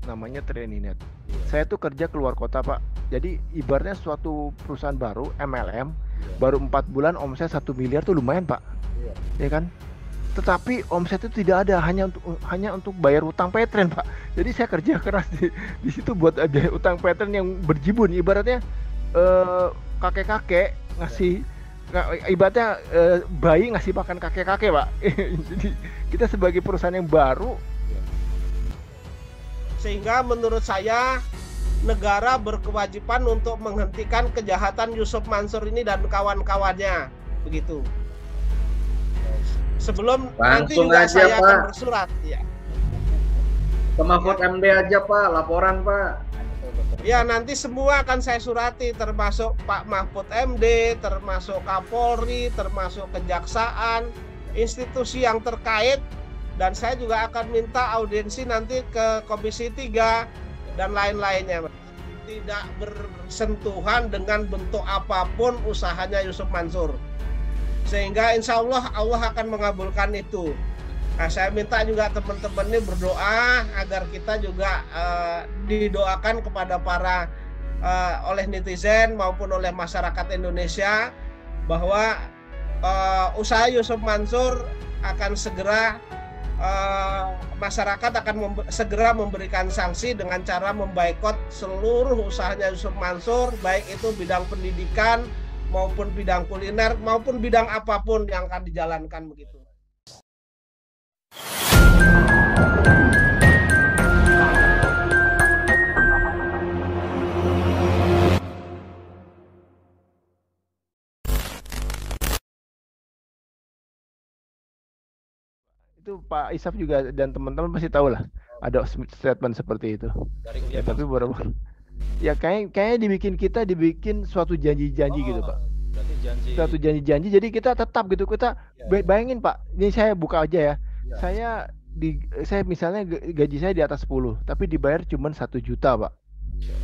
namanya Trininet. Iya. Saya tuh kerja keluar kota Pak. Jadi ibaratnya suatu perusahaan baru MLM, Iya. baru 4 bulan omset 1 miliar tuh lumayan Pak, Iya. ya kan? Tetapi omset itu tidak ada, hanya untuk bayar utang Petren Pak. Jadi saya kerja keras di situ buat biaya utang Petren yang berjibun. Ibaratnya kakek-kakek ngasih, ibaratnya bayi ngasih makan kakek-kakek Pak. Jadi kita sebagai perusahaan yang baru, sehingga menurut saya negara berkewajiban untuk menghentikan kejahatan Yusuf Mansur ini dan kawan-kawannya, begitu. Sebelum nanti Langsung juga aja, saya Pak. akan bersurat, ya. Ke Mahfud MD aja Pak, laporan Pak. Ya, nanti semua akan saya surati, termasuk Pak Mahfud MD, termasuk Kapolri, termasuk Kejaksaan, institusi yang terkait, dan saya juga akan minta audiensi nanti ke Komisi 3 dan lain-lainnya. Tidak bersentuhan dengan bentuk apapun usahanya Yusuf Mansur. Sehingga insya Allah akan mengabulkan itu. Nah, saya minta juga teman-teman ini berdoa agar kita juga didoakan kepada para oleh netizen maupun oleh masyarakat Indonesia bahwa usaha Yusuf Mansur akan segera masyarakat akan segera memberikan sanksi dengan cara memboikot seluruh usahanya Yusuf Mansur, baik itu bidang pendidikan maupun bidang kuliner maupun bidang apapun yang akan dijalankan begitu. itu Pak Isaf juga dan teman-teman pasti tahu lah ada statement seperti itu. Ya, tapi baru ya kayaknya dibikin suatu janji-janji gitu Pak. Berarti janji. Suatu janji-janji, jadi kita tetap gitu, kita bayangin Pak, ini saya buka aja ya. Saya misalnya gaji saya di atas 10, tapi dibayar cuma 1 juta Pak,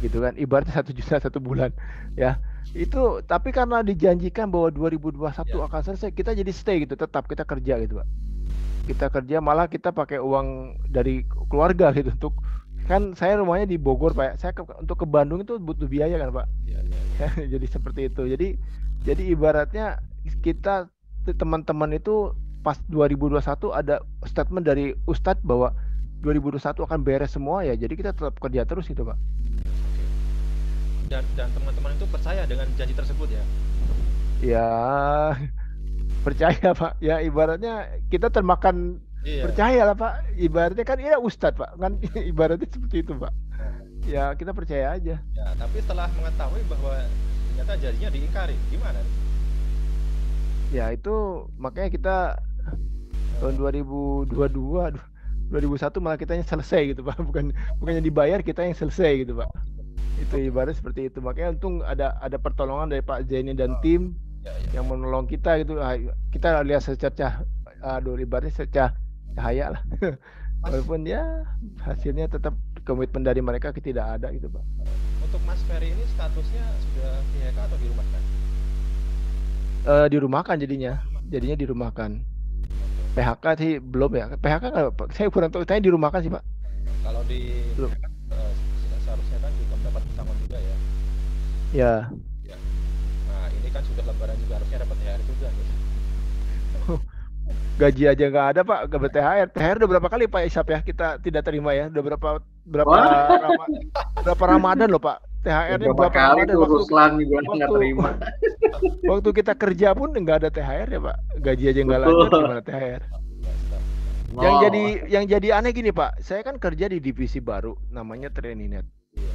gitu kan, ibaratnya 1 juta 1 bulan ya. Itu tapi karena dijanjikan bahwa 2021 akan selesai, kita jadi stay gitu, tetap kita kerja gitu Pak. Kita kerja, malah kita pakai uang dari keluarga gitu, untuk kan saya rumahnya di Bogor Pak, saya untuk ke Bandung itu butuh biaya kan Pak. Jadi seperti itu. Jadi ibaratnya kita teman-teman itu pas 2021 ada statement dari Ustadz bahwa 2021 akan beres semua ya. Jadi kita tetap kerja terus gitu Pak. Dan teman-teman itu percaya dengan janji tersebut ya? Ya percaya Pak. Ya ibaratnya kita termakan percaya lah Pak. Ibaratnya kan ya Ustadz Pak. Kan ibaratnya seperti itu Pak. Ya kita percaya aja. Ya, tapi setelah mengetahui bahwa ternyata janjinya diingkari, gimana? Ya itu makanya kita tahun 2022 2001 malah kitanya selesai gitu Pak, bukannya dibayar, kita yang selesai gitu Pak. Itu ibarat seperti itu. Makanya untung ada pertolongan dari Pak Zaini dan tim yang menolong kita gitu. Kita lihat secercah ibaratnya secercah cahaya lah. Walaupun ya hasilnya tetap komitmen dari mereka tidak ada gitu Pak. Untuk Mas Ferry ini statusnya sudah PHK atau dirumahkan? Dirumahkan jadinya dirumahkan. PHK sih belum ya. PHK nggak Pak? Saya kurang tahu. Saya dirumahkan sih Pak. Kalau di seharusnya kan juga mendapat pesangon juga ya. Ya. Nah ini kan sudah lebaran juga, harusnya dapat THR juga nih. Gaji aja nggak ada Pak, nggak THR. THR udah berapa kali Pak Isap ya kita tidak terima ya? Udah berapa Ramadan loh Pak? THR-nya berapa kali Ramadan nggak terima. Waktu kita kerja pun nggak ada THR ya Pak. Gaji aja nggak lanjut, gimana THR? Yang jadi aneh gini Pak, saya kan kerja di divisi baru namanya Trininet.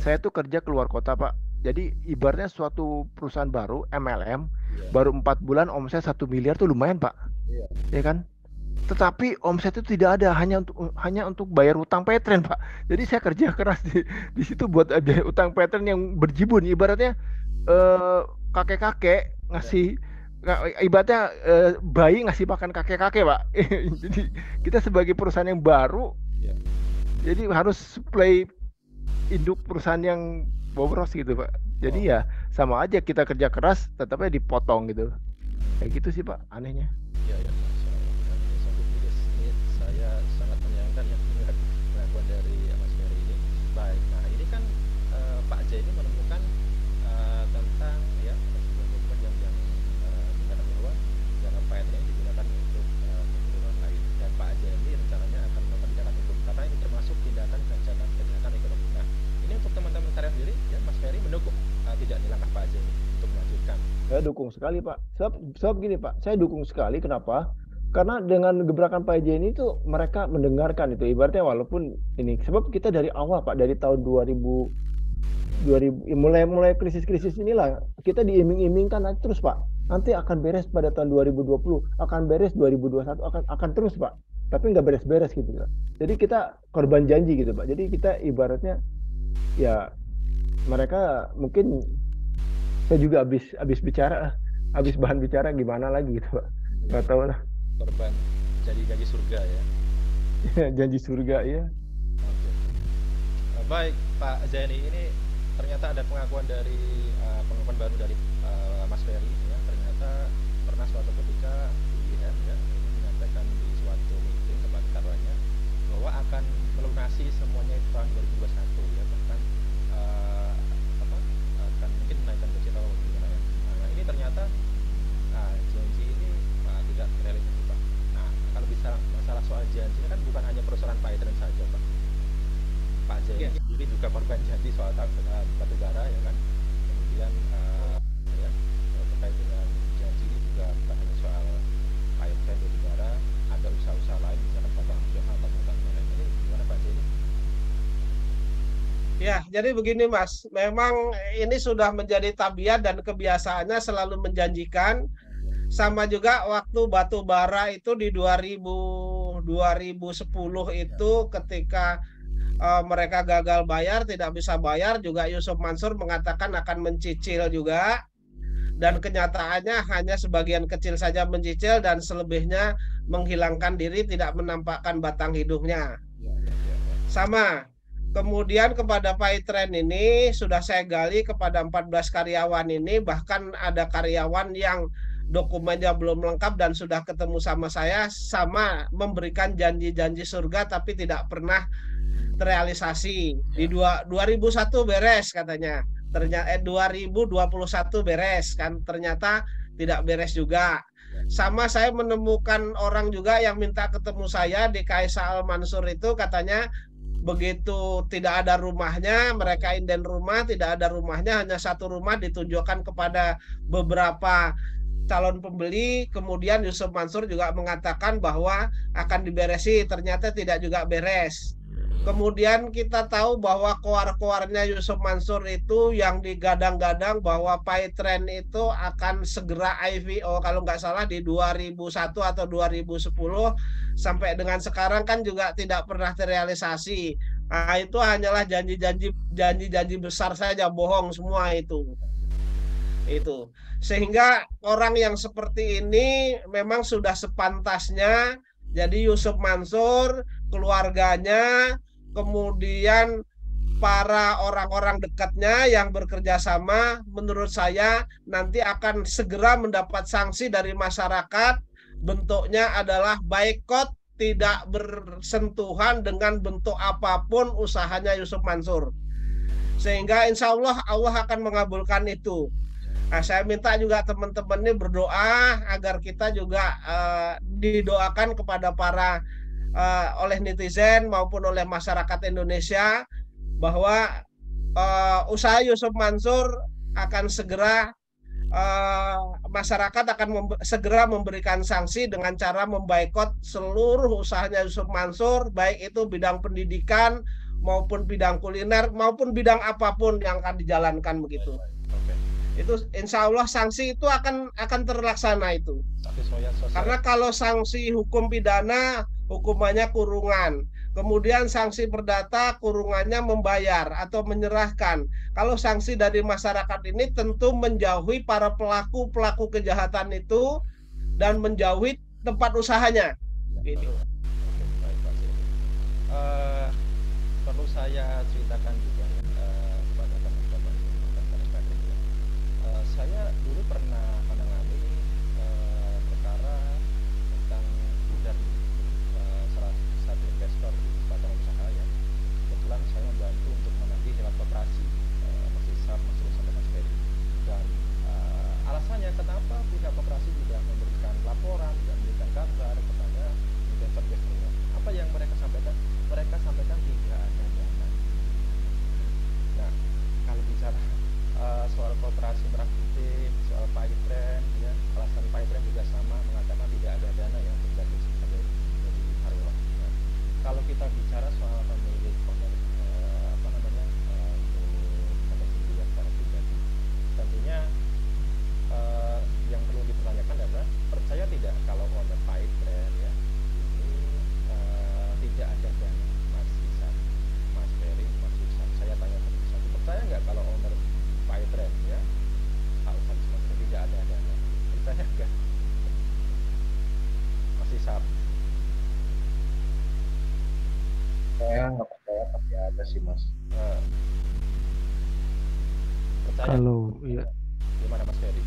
Saya tuh kerja keluar kota Pak. Jadi ibaratnya suatu perusahaan baru MLM, baru 4 bulan omset 1 miliar tuh lumayan Pak. Ya kan? Tetapi omset itu tidak ada, hanya untuk bayar utang Petren Pak. Jadi saya kerja keras di situ buat biaya utang Petren yang berjibun. Ibaratnya kakek-kakek ngasih, ibaratnya bayi ngasih makan kakek-kakek Pak. Jadi kita sebagai perusahaan yang baru, jadi harus supply induk perusahaan yang boros gitu Pak. Jadi ya sama aja, kita kerja keras tetapnya dipotong gitu. Kayak gitu sih Pak, anehnya. Iya. Saya sangat menyayangkan ya pengakuan dari Mas Ferry ini. dukung sekali Pak. Sebab gini Pak, saya dukung sekali. Kenapa? Karena dengan gebrakan Pak Eja ini tuh mereka mendengarkan itu. Ibaratnya walaupun ini, sebab kita dari awal Pak, dari tahun 2000 mulai krisis-krisis inilah kita diiming-imingkan terus Pak. Nanti akan beres pada tahun 2020, akan beres 2021, akan terus Pak. Tapi nggak beres-beres gitu Pak. Jadi kita korban janji gitu Pak. Jadi kita ibaratnya ya mereka mungkin, saya juga habis bicara, habis bahan bicara gimana lagi gitu Pak. Nggak tahu lah. Korban janji surga ya. Janji surga ya. Oke. Baik Pak Zaini, ini ternyata ada pengakuan baru dari Mas Ferry ya. Ternyata pernah suatu ketika UIN ya ini menyampaikan di suatu meeting tempat kabarnya bahwa akan melunasi semuanya itu tahun 2021 ya, bahkan akan mungkin menaikkan gaji atau gimana ya. Nah ini ternyata janji ini tidak terrealisasi Pak. Nah kalau bisa masalah soal janji ini kan bukan hanya perusahaan Pak Etren saja Pak Zaini sendiri juga korban janji soal batu bara ya kan. Kemudian ya terkait dengan janji ini juga bukan hanya soal Pak Etren batu bara, ada usaha-usaha lain misalkan Bapak Nasional atau lain. Ini gimana Pak Zaini? Ya, jadi begini Mas, memang ini sudah menjadi tabiat dan kebiasaannya selalu menjanjikan. Sama juga waktu batu bara itu di 2010 itu ketika mereka gagal bayar, tidak bisa bayar, juga Yusuf Mansur mengatakan akan mencicil juga. Dan kenyataannya hanya sebagian kecil saja mencicil dan selebihnya menghilangkan diri, tidak menampakkan batang hidungnya. Sama. Kemudian kepada Pak Etren ini sudah saya gali kepada 14 karyawan ini, bahkan ada karyawan yang dokumennya belum lengkap dan sudah ketemu sama saya, sama memberikan janji-janji surga tapi tidak pernah terrealisasi. Di 2001 beres katanya, ternyata 2021 beres kan, ternyata tidak beres juga. Sama saya menemukan orang juga yang minta ketemu saya di Kaisa Al Mansur itu, katanya begitu tidak ada rumahnya, mereka inden rumah, tidak ada rumahnya, hanya satu rumah ditunjukkan kepada beberapa calon pembeli. Kemudian Yusuf Mansur juga mengatakan bahwa akan diberesi, ternyata tidak juga beres. Kemudian kita tahu bahwa koar-koarnya Yusuf Mansur itu yang digadang-gadang bahwa Pak Etren itu akan segera IPO kalau nggak salah di 2001 atau 2010, sampai dengan sekarang kan juga tidak pernah terrealisasi. Nah, itu hanyalah janji-janji besar saja, bohong semua itu. Sehingga orang yang seperti ini memang sudah sepantasnya. Jadi Yusuf Mansur, keluarganya, kemudian para orang-orang dekatnya yang bekerja sama, menurut saya nanti akan segera mendapat sanksi dari masyarakat. Bentuknya adalah boikot, tidak bersentuhan dengan bentuk apapun usahanya Yusuf Mansur. Sehingga insya Allah akan mengabulkan itu. Nah, saya minta juga teman-teman ini berdoa agar kita juga didoakan kepada para oleh netizen maupun oleh masyarakat Indonesia bahwa usaha Yusuf Mansur akan segera masyarakat akan segera memberikan sanksi dengan cara memboikot seluruh usahanya Yusuf Mansur, baik itu bidang pendidikan maupun bidang kuliner maupun bidang apapun yang akan dijalankan begitu. Itu insya Allah sanksi itu akan terlaksana itu. Karena kalau sanksi hukum pidana hukumannya kurungan, kemudian sanksi perdata kurungannya membayar atau menyerahkan. Kalau sanksi dari masyarakat ini tentu menjauhi para pelaku kejahatan itu dan menjauhi tempat usahanya. Gitu. Perlu saya ceritakan juga kepada teman-teman saya dulu pernah menangani perkara tentang gudang salah satu investor di badan usaha ya. Kebetulan saya membantu untuk menagih lewat koperasi Mas Isam, Mas Rusan dan Mas Ferry. Dan alasannya kenapa pihak koperasi juga memberikan laporan dan memberikan gambar kepada investor-investornya. Apa yang mereka sampaikan? Mereka sampaikan tidak ada dana. Percaya Kalau ya, gimana Mas Ferry?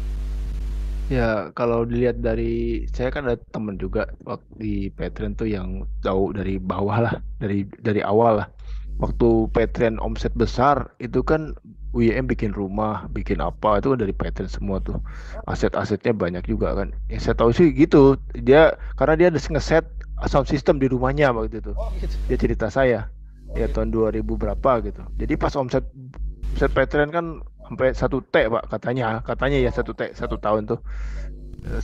ya kalau dilihat dari saya kan ada temen juga waktu di Patreon tuh yang tahu dari bawah lah, dari awal lah. Waktu Patreon omset besar itu kan UYM bikin rumah, bikin apa itu kan dari Patreon semua tuh. Aset-asetnya banyak juga kan. Yang saya tahu sih gitu. Dia karena dia ada ngeset sound system di rumahnya waktu itu. Oh gitu. Dia cerita saya. Oh, Ya gitu. tahun 2000 berapa gitu. Jadi pas omset Patreon kan sampai 1 T Pak katanya ya 1 T 1 tahun tuh.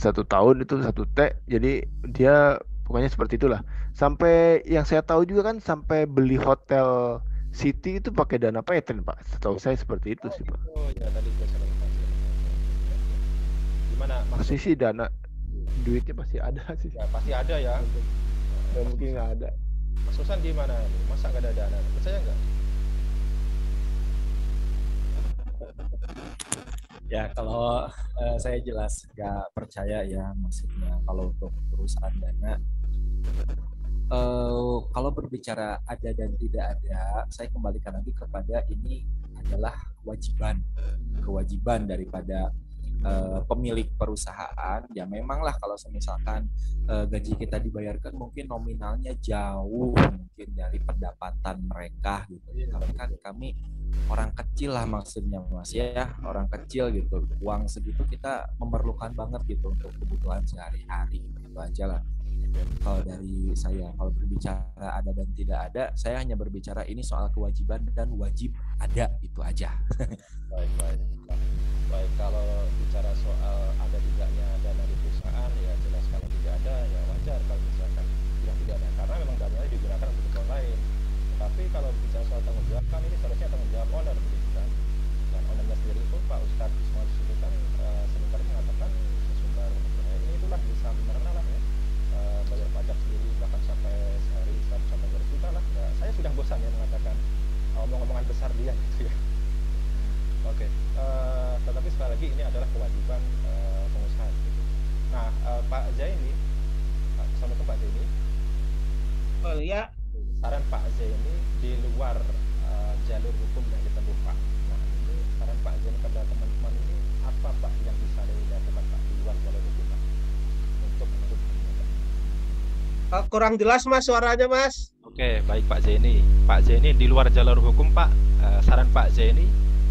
1 tahun itu 1 T. Jadi dia pokoknya seperti itulah. Sampai yang saya tahu juga kan sampai beli hotel City itu pakai dana Patreon Pak. Setahu saya seperti itu sih Pak. Oh ya tadi saya salah informasi. Gimana Pasti maksud? sih dana duitnya pasti ada sih. Ya pasti ada ya. Nggak mungkin nggak ada. Mas Susan gimana? Masa nggak ada dana? Percaya nggak? Ya kalau saya jelas nggak percaya ya, maksudnya kalau untuk urusan dana. Kalau berbicara ada dan tidak ada, saya kembalikan lagi kepada ini adalah kewajiban daripada pemilik perusahaan. Ya memanglah kalau misalkan gaji kita dibayarkan mungkin nominalnya jauh mungkin dari pendapatan mereka gitu. Tapi kan kami orang kecil lah maksudnya Mas ya, orang kecil gitu. Uang segitu kita memerlukan banget gitu untuk kebutuhan sehari-hari, gitu aja lah. Kalau dari saya, kalau berbicara ada dan tidak ada, saya hanya berbicara ini soal kewajiban dan wajib ada, itu aja. Baik, kalau bicara soal ada tidaknya dana di perusahaan, ya jelas kalau tidak ada, ya wajar kalau misalkan bilang tidak ada, karena memang dananya digunakan untuk keperluan lain. Tetapi kalau bicara soal tanggung jawab, kan ini seharusnya tanggung jawab owner, begitu kan? Dan ownernya sendiri itu Pak Ustadz Ismail itu kan sebentar mengatakan sesumbar ini itulah bisa menerima lah ya. Bayar pajak sendiri bahkan sampai sehari 100 sampai 200 juta lah. Ya, saya sudah bosan ya mengatakan omong-omongan besar dia gitu ya. Oke, tetapi sekali lagi ini adalah kewajiban pengusaha gitu. Nah, Pak Zaini, Assalamualaikum Pak Zaini. Oh ya, Saran Pak Zaini di luar jalur hukum yang ditempuh Pak. Nah, ini saran Pak Zaini kepada teman-teman ini apa Pak yang bisa dilakukan Pak di luar jalur hukum Pak untuk menuntut Pak? kurang jelas Mas suaranya Mas. Oke, baik Pak Zaini. Pak Zaini di luar jalur hukum Pak, saran Pak Zaini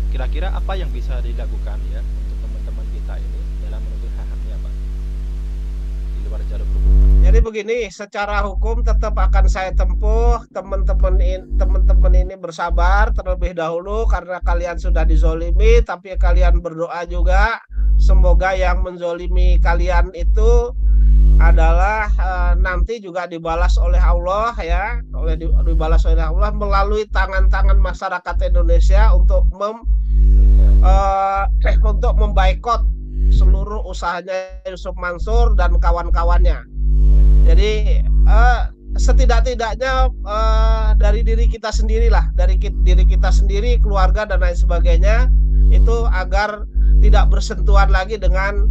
kira-kira apa yang bisa dilakukan ya untuk teman-teman kita ini dalam menuntut hak-haknya Pak di luar jalur hukum Pak? Jadi begini, secara hukum tetap akan saya tempuh. Teman-teman ini bersabar terlebih dahulu karena kalian sudah dizolimi, tapi kalian berdoa juga semoga yang menzolimi kalian itu adalah nanti juga dibalas oleh Allah ya, dibalas oleh Allah melalui tangan-tangan masyarakat Indonesia untuk memboikot seluruh usahanya Yusuf Mansur dan kawan-kawannya. Jadi setidak-tidaknya dari diri kita sendirilah, dari diri kita sendiri, keluarga dan lain sebagainya, itu agar tidak bersentuhan lagi dengan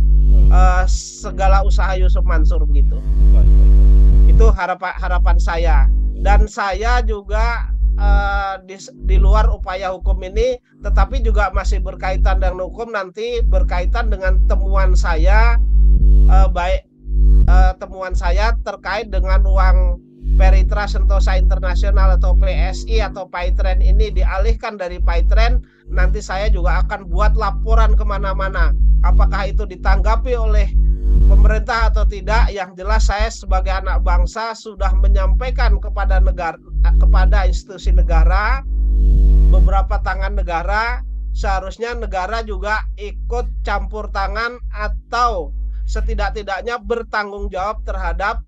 segala usaha Yusuf Mansur begitu. Itu harapan saya. Dan saya juga di luar upaya hukum ini, tetapi juga masih berkaitan dengan hukum, nanti berkaitan dengan temuan saya, temuan saya terkait dengan uang Peritra Sentosa Internasional atau PSI atau Paitren ini dialihkan dari Paitren. Nanti saya juga akan buat laporan kemana-mana. Apakah itu ditanggapi oleh pemerintah atau tidak? Yang jelas saya sebagai anak bangsa sudah menyampaikan kepada negara, kepada institusi negara, beberapa tangan negara, seharusnya negara juga ikut campur tangan atau setidak-tidaknya bertanggung jawab terhadap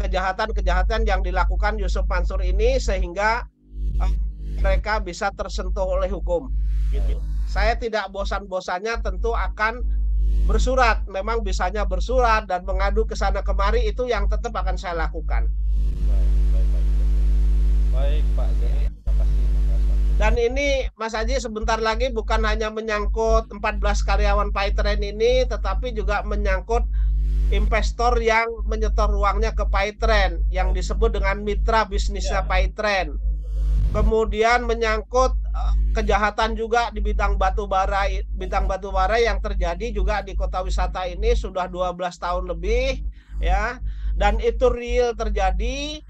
kejahatan-kejahatan yang dilakukan Yusuf Mansur ini, sehingga mereka bisa tersentuh oleh hukum. Gitu. Saya tidak bosan-bosannya tentu akan bersurat, memang bisanya bersurat dan mengadu ke sana kemari, itu yang tetap akan saya lakukan. Baik Pak Zaini, terima kasih. Dan ini Mas Haji sebentar lagi bukan hanya menyangkut 14 karyawan Paitren ini, tetapi juga menyangkut investor yang menyetor uangnya ke Paitren yang disebut dengan mitra bisnisnya Paitren. kemudian menyangkut kejahatan juga di bidang batu bara yang terjadi juga di kota wisata ini sudah 12 tahun lebih ya, dan itu real terjadi.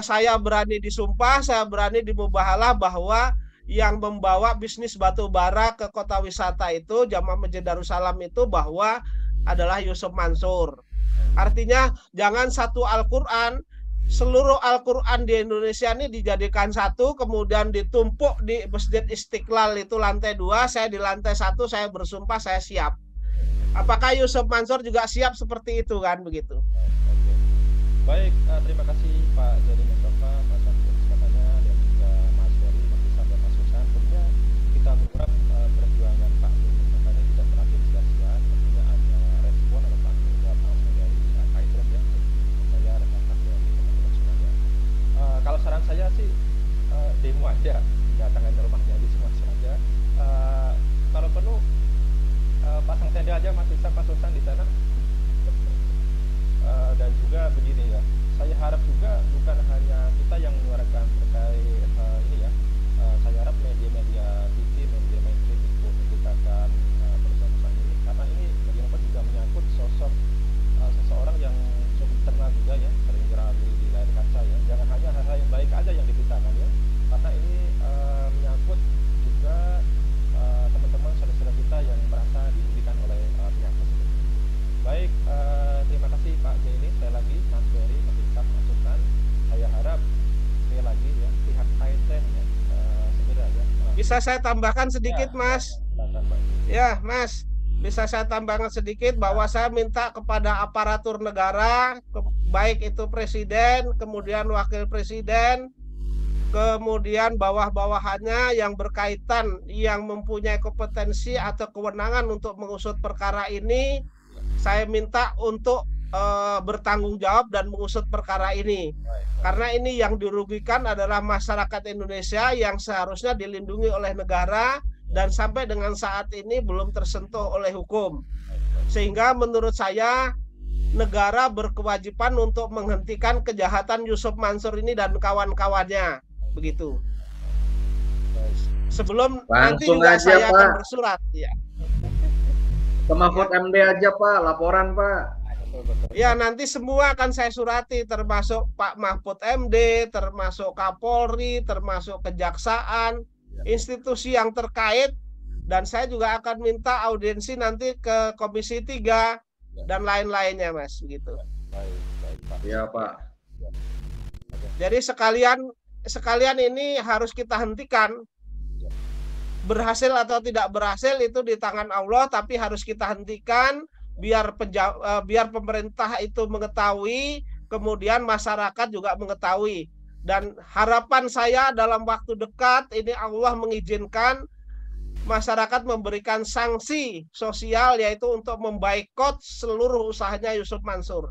Saya berani disumpah, saya berani dimubahalah bahwa yang membawa bisnis batu bara ke kota wisata itu Jamaah Masjid Darussalam itu bahwa adalah Yusuf Mansur. Artinya jangan satu Al-Quran, seluruh Al-Quran di Indonesia ini dijadikan satu, kemudian ditumpuk di Masjid Istiqlal itu lantai 2, saya di lantai 1, saya bersumpah saya siap. Apakah Yusuf Mansur juga siap seperti itu kan begitu? Baik, terima kasih Pak Jody Mustafa, Mas Abdul kesempatannya, dan juga Mas Ferry, Mas Isa, dan Mas Susan. Tentunya kita berharap perjuangan Pak Jody Mustafa ini tidak berakhir sia-sia. Tentunya ada respon atau tanggung jawab langsung dari Kaizen ya, saya rekan-rekan dari teman-teman semuanya. Kalau saran saya sih demo aja, datangin ke rumahnya di semua aja. Kalau perlu pasang tenda aja Mas Isa, Mas Susan di sana. Dan juga begini ya, saya harap juga bukan hanya kita yang menyuarakan terkait ini ya, saya harap media-media TV, media mainstream ikut memberitakan perusahaan-perusahaan ini, karena ini bagaimanapun juga menyangkut sosok seseorang yang cukup terkenal juga ya, sering viral di layar kaca ya. Jangan hanya hal-hal yang baik aja yang diberitakan ya, karena ini menyangkut juga teman-teman saudara-saudara kita yang merasa dirugikan oleh pihak tersebut. Baik, terima kasih Pak Jeni, sekali lagi Mas Ferry, Mas Isa, Mas Susan. Saya harap sekali lagi ya pihak Kaizen ya segera ya. Bisa saya tambahkan sedikit ya, Mas? Ya Mas, bisa saya tambahkan sedikit bahwa saya minta kepada aparatur negara, baik itu presiden, kemudian wakil presiden, kemudian bawah-bawahannya yang berkaitan, yang mempunyai kompetensi atau kewenangan untuk mengusut perkara ini, saya minta untuk bertanggung jawab dan mengusut perkara ini. Karena ini yang dirugikan adalah masyarakat Indonesia yang seharusnya dilindungi oleh negara dan sampai dengan saat ini belum tersentuh oleh hukum. Sehingga menurut saya negara berkewajiban untuk menghentikan kejahatan Yusuf Mansur ini dan kawan-kawannya. Begitu. Sebelum nanti juga saya akan bersurat ya. Ke Mahfud MD aja Pak, laporan Pak. Ya nanti semua akan saya surati, termasuk Pak Mahfud MD, termasuk Kapolri, termasuk Kejaksaan, institusi yang terkait, dan saya juga akan minta audiensi nanti ke Komisi 3 dan lain-lainnya Mas, gitu. Iya Pak. Jadi sekalian ini harus kita hentikan. Berhasil atau tidak berhasil itu di tangan Allah, tapi harus kita hentikan biar pemerintah itu mengetahui, kemudian masyarakat juga mengetahui. Dan harapan saya dalam waktu dekat ini Allah mengizinkan masyarakat memberikan sanksi sosial, yaitu untuk memboikot seluruh usahanya Yusuf Mansur.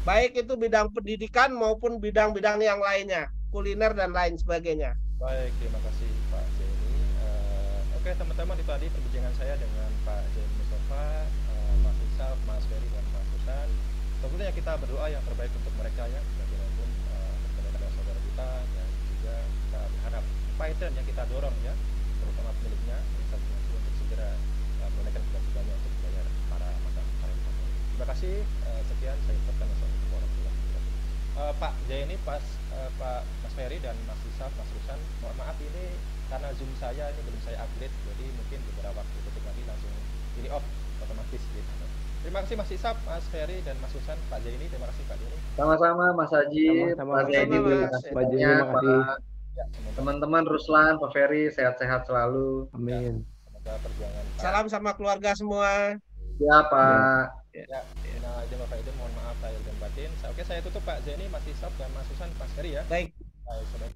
Baik itu bidang pendidikan maupun bidang-bidang yang lainnya, kuliner dan lain sebagainya. Baik, terima kasih Pak Jeni. Oke teman-teman, itu tadi perbincangan saya dengan Pak Jeni Mustafa, Mas Isa, Mas Ferry, dan Mas Susan. Tentunya kita berdoa yang terbaik untuk mereka ya, bagaimanapun mereka adalah saudara kita, dan juga kita berharap Kaizen yang kita dorong ya, terutama pemiliknya untuk segera menunaikan kewajibannya untuk membayar para masyarakat. Terima kasih. Sekian saya ucapkan wassalamualaikum warahmatullahi wabarakatuh. Pak Jeni, Pak Mas Ferry dan Mas Isa, Mas Susan, mohon maaf ini karena Zoom saya ini belum saya upgrade, jadi mungkin beberapa waktu itu lagi langsung ini off otomatis gitu. Terima kasih Mas Isa, Mas Ferry, dan Mas Susan. Pak Jeni, terima kasih Pak Jeni. Sama-sama Mas Haji, Pak Jeni, teman-teman Ruslan, Pak Ferry, sehat-sehat selalu. Amin. Semoga perjuangan. Salam sama keluarga semua. Ya Pak. Ya, Bapak Ibu, mohon maaf lahir dan batin. Oke, saya tutup Pak Jeni, Mas Isa, dan Mas Susan, Mas Ferry ya. Baik. Baik,